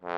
Hello,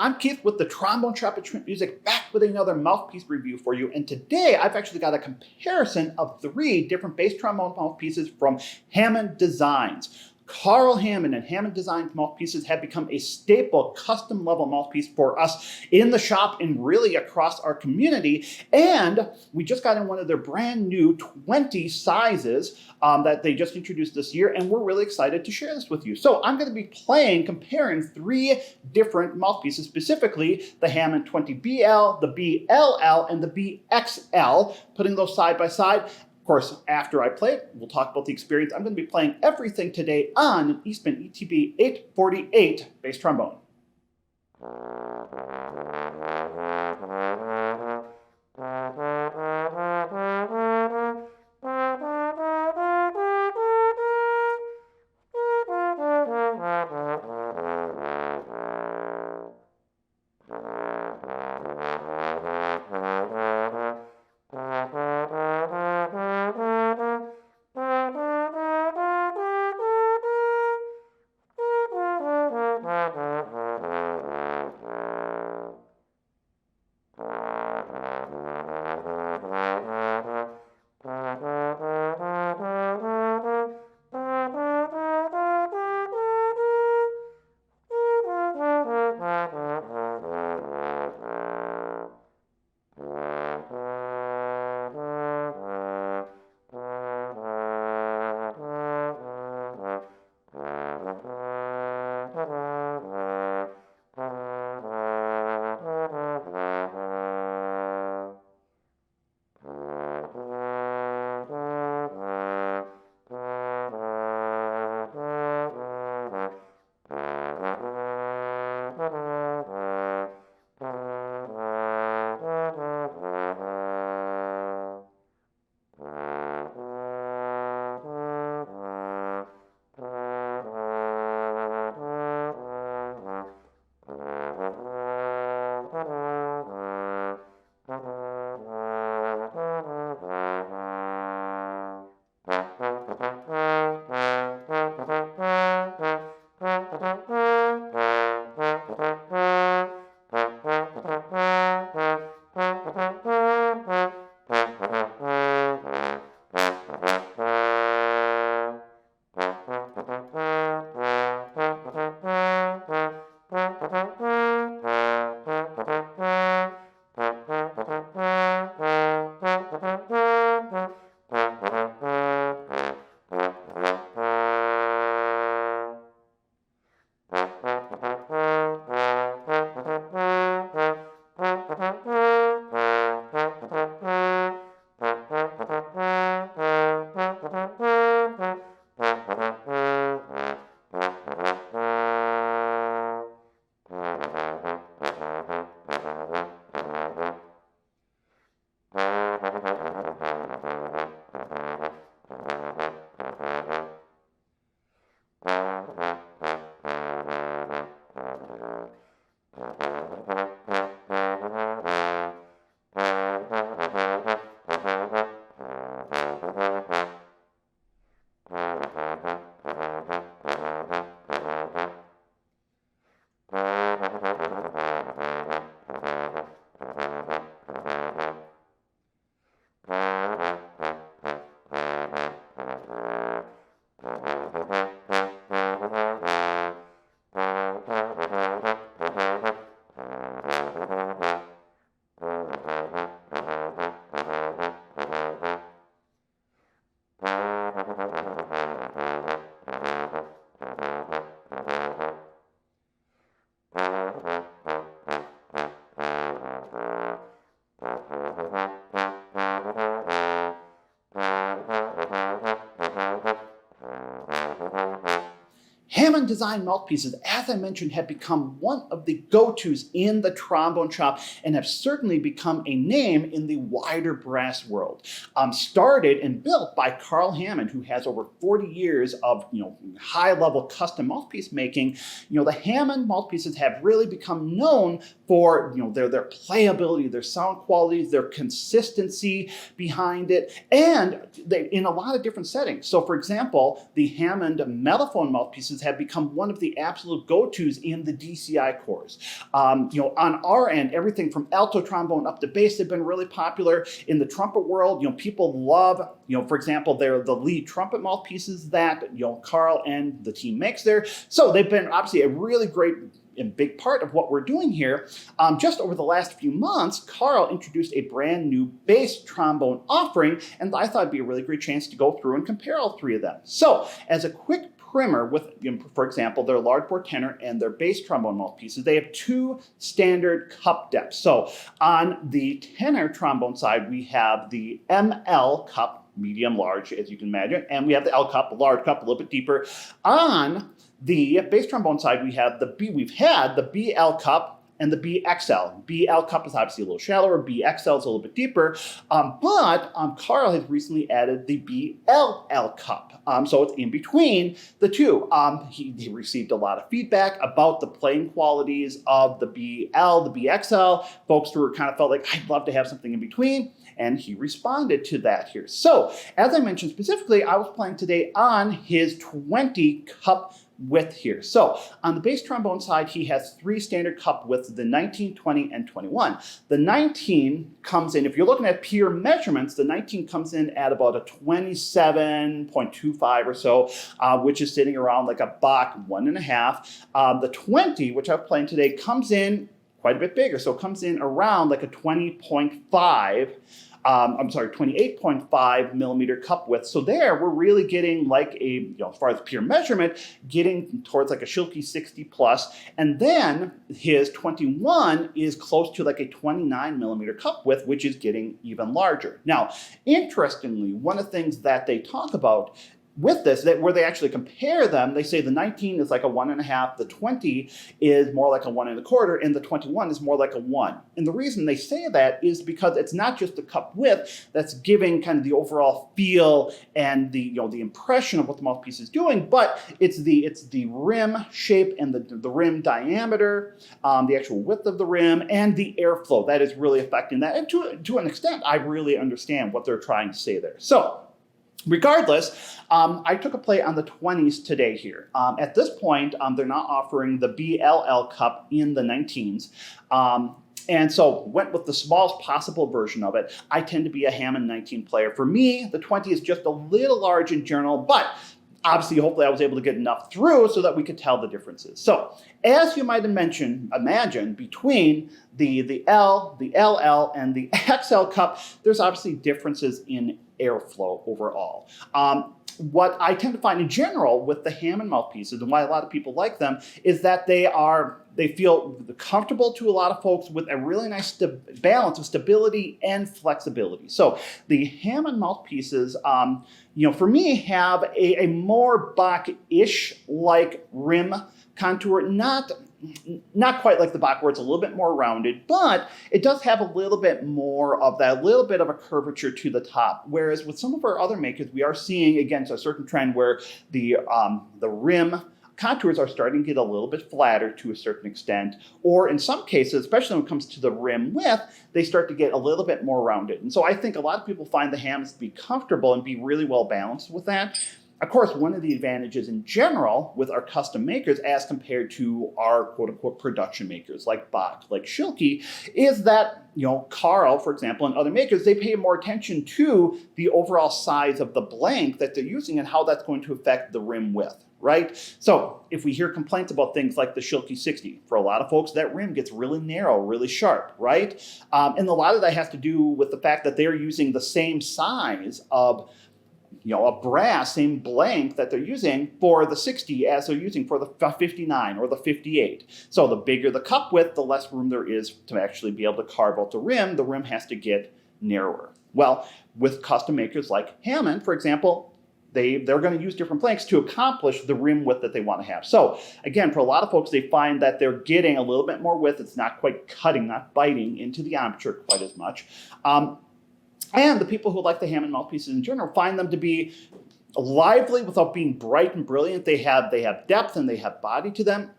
I'm Keith with the Trombone Shop at Schmidt Music, back with another mouthpiece review for you. And today I've actually got a comparison of 3 different bass trombone mouthpieces from Hammond Designs. Karl Hammond and Hammond Design mouthpieces have become a staple custom level mouthpiece for us in the shop and really across our community. And we just got in one of their brand new 20 sizes that they just introduced this year, and we're really excited to share this with you. So I'm going to be comparing 3 different mouthpieces, specifically the Hammond 20BL, the BLL, and the BXL, putting those side by side. Of course, after I play it, we'll talk about the experience. I'm going to be playing everything today on an Eastman ETB 848 bass trombone. Hammond Design mouthpieces, as I mentioned, have become one of the go-tos in the trombone shop and have certainly become a name in the wider brass world. Started and built by Karl Hammond, who has over 40 years of high-level custom mouthpiece making. The Hammond mouthpieces have really become known for their playability, their sound qualities, their consistency behind it, and in a lot of different settings. So, for example, the Hammond mellophone mouthpieces have become one of the absolute go-tos in the DCI cores. On our end, everything from alto trombone up to bass have been really popular. In the trumpet world, people love, for example, they're the lead trumpet mouthpieces that Karl and the team makes there. So they've been obviously a really great and big part of what we're doing here. Just over the last few months, Karl introduced a brand new bass trombone offering, and I thought it'd be a really great chance to go through and compare all three of them. So, as a quick primer with, for example, their large bore tenor and their bass trombone mouthpieces, they have two standard cup depths. So, on the tenor trombone side, we have the ML cup, medium large, as you can imagine, and we have the L cup, the large cup, a little bit deeper. On the bass trombone side, we've had the BL cup and the BXL. BL cup is obviously a little shallower, BXL is a little bit deeper, but Karl has recently added the BLL cup. So it's in between the two. He received a lot of feedback about the playing qualities of the BL, the BXL. Folks who kind of felt like, I'd love to have something in between. And he responded to that here. So, as I mentioned specifically, I was playing today on his 20 cup width here. So, on the bass trombone side, he has three standard cup widths, the 19, 20, and 21. The 19 comes in, if you're looking at pure measurements, the 19 comes in at about a 27.25 or so, which is sitting around like a Bach 1.5. The 20, which I'm playing today, comes in quite a bit bigger. So it comes in around like a 28.5 millimeter cup width. So there we're really getting like as far as pure measurement, getting towards like a Schilke 60 plus. And then his 21 is close to like a 29 millimeter cup width, which is getting even larger. Now, interestingly, one of the things that they talk about with this, where they actually compare them, they say the 19 is like a 1.5, the 20 is more like a 1.25, and the 21 is more like a 1. And the reason they say that is because it's not just the cup width that's giving kind of the overall feel and the impression of what the mouthpiece is doing, but it's the rim shape and the rim diameter, the actual width of the rim, and the airflow that is really affecting that. And to an extent, I really understand what they're trying to say there. So, regardless, I took a play on the 20s today here. At this point, they're not offering the BLL cup in the 19s. And so went with the smallest possible version of it. I tend to be a Hammond 19 player. For me, the 20 is just a little large in general, but obviously, hopefully I was able to get enough through so that we could tell the differences. So, as you might imagine between the L, the LL, and the XL cup, there's obviously differences in airflow overall. What I tend to find in general with the Hammond mouthpieces, and why a lot of people like them, is that they feel comfortable to a lot of folks with a really nice balance of stability and flexibility. So the Hammond mouthpieces, for me, have a more Bach-ish like rim contour, not quite like the Bach where it's a little bit more rounded, but it does have a little bit more of that, little bit of a curvature to the top. Whereas with some of our other makers, we are seeing, again, a certain trend where the rim contours are starting to get a little bit flatter to a certain extent, or in some cases, especially when it comes to the rim width, they start to get a little bit more rounded. And so I think a lot of people find the Hammonds to be comfortable and be really well balanced with that. Of course, one of the advantages in general with our custom makers as compared to our quote-unquote production makers like Bach, like Schilke, is that, Karl, for example, and other makers, they pay more attention to the overall size of the blank that they're using and how that's going to affect the rim width, right? So if we hear complaints about things like the Schilke 60, for a lot of folks, that rim gets really narrow, really sharp, right? And a lot of that has to do with the fact that they're using the same size of a brass, same blank that they're using for the 60 as they're using for the 59 or the 58. So the bigger the cup width, the less room there is to actually be able to carve out the rim. The rim has to get narrower. Well, with custom makers like Hammond, for example, they're going to use different planks to accomplish the rim width that they want to have. So again, for a lot of folks, they find that they're getting a little bit more width. It's not quite cutting, not biting into the embouchure quite as much. And the people who like the Hammond mouthpieces in general find them to be lively without being bright and brilliant. They have depth and they have body to them,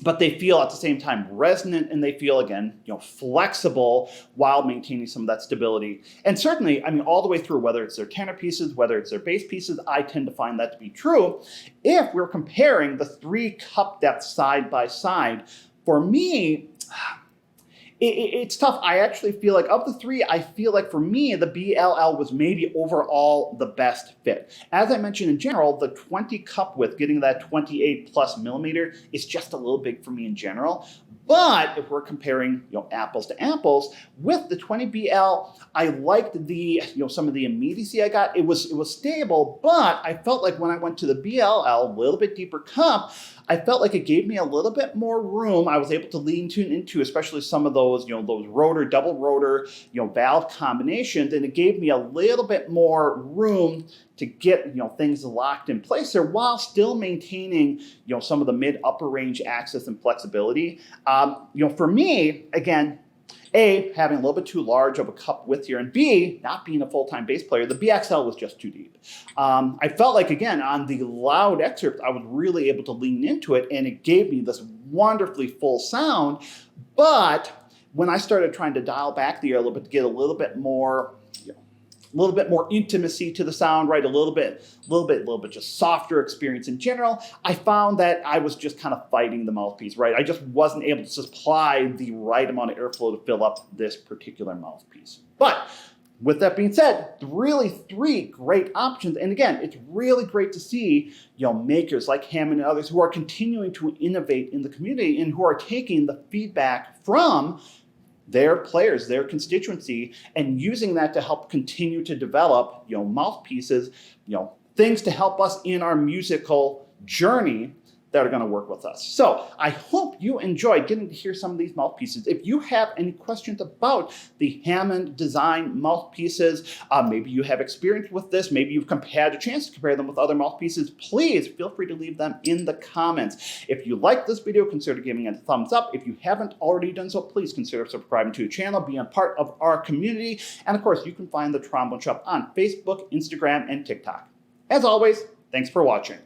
but they feel at the same time resonant, and they feel, again, flexible while maintaining some of that stability. And certainly, I mean, all the way through, whether it's their tenor pieces, whether it's their bass pieces, I tend to find that to be true. If we're comparing the 3 cup depths side by side, for me, it's tough. I actually feel like of the 3, I feel like for me, the BLL was maybe overall the best fit. As I mentioned in general, the 20 cup width, getting that 28 plus millimeter, is just a little big for me in general. But if we're comparing, apples to apples, with the 20BL, I liked the, some of the immediacy I got. It was stable, but I felt like when I went to the BLL, a little bit deeper cup, I felt like it gave me a little bit more room. I was able to lean tune into, especially some of those, those rotor, double rotor, valve combinations, and it gave me a little bit more room to get, things locked in place there while still maintaining, some of the mid upper range access and flexibility. For me, again, A, having a little bit too large of a cup width here, and B, not being a full-time bass player, the BXL was just too deep. I felt like, again, on the loud excerpt, I was really able to lean into it, and it gave me this wonderfully full sound. But when I started trying to dial back the air a little bit to get a little bit more intimacy to the sound, right? A little bit just softer experience in general, I found that I was just kind of fighting the mouthpiece, right? I just wasn't able to supply the right amount of airflow to fill up this particular mouthpiece. But with that being said, really 3 great options. And again, it's really great to see, makers like Hammond and others who are continuing to innovate in the community and who are taking the feedback from their players, their constituency, and using that to help continue to develop, mouthpieces, things to help us in our musical journey that are going to work with us. So I hope you enjoyed getting to hear some of these mouthpieces. If you have any questions about the Hammond Design mouthpieces, maybe you have experience with this, maybe you've had a chance to compare them with other mouthpieces, please feel free to leave them in the comments. If you like this video, consider giving it a thumbs up. If you haven't already done so, please consider subscribing to the channel, being a part of our community. And of course, you can find the Trombone Shop on Facebook, Instagram, and TikTok. As always, thanks for watching.